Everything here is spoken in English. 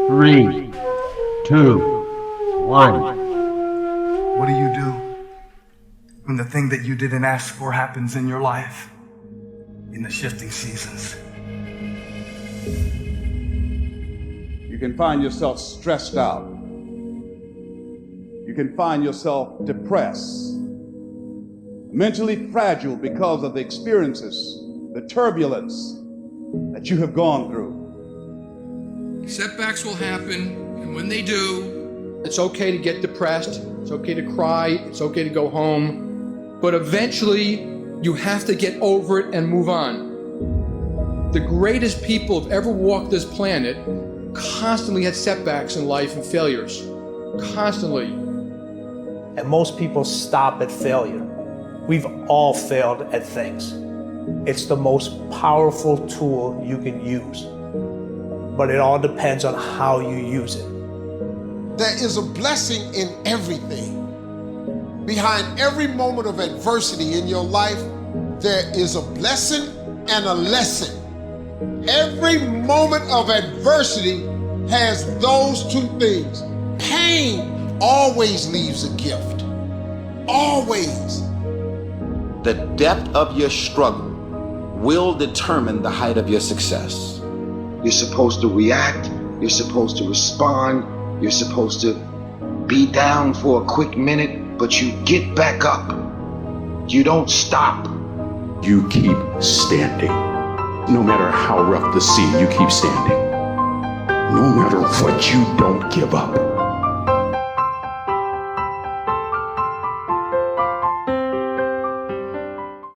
3, 2, 1. What do you do when the thing that you didn't ask for happens in your life in the shifting seasons? You can find yourself stressed out. You can find yourself depressed, mentally fragile because of the experiences, the turbulence that you have gone through. Setbacks will happen, and when they do, it's okay to get depressed, it's okay to cry, it's okay to go home, but eventually you have to get over it and move on. The greatest people who've ever walked this planet constantly had setbacks in life and failures, constantly. And most people stop at failure. We've all failed at things. It's the most powerful tool you can use, but it all depends on how you use it. There is a blessing in everything. Behind every moment of adversity in your life, there is a blessing and a lesson. Every moment of adversity has those two things. Pain always leaves a gift. Always. The depth of your struggle will determine the height of your success. You're supposed to react, you're supposed to respond, you're supposed to be down for a quick minute, but you get back up. You don't stop. You keep standing. No matter how rough the sea, you keep standing. No matter what, you don't give up.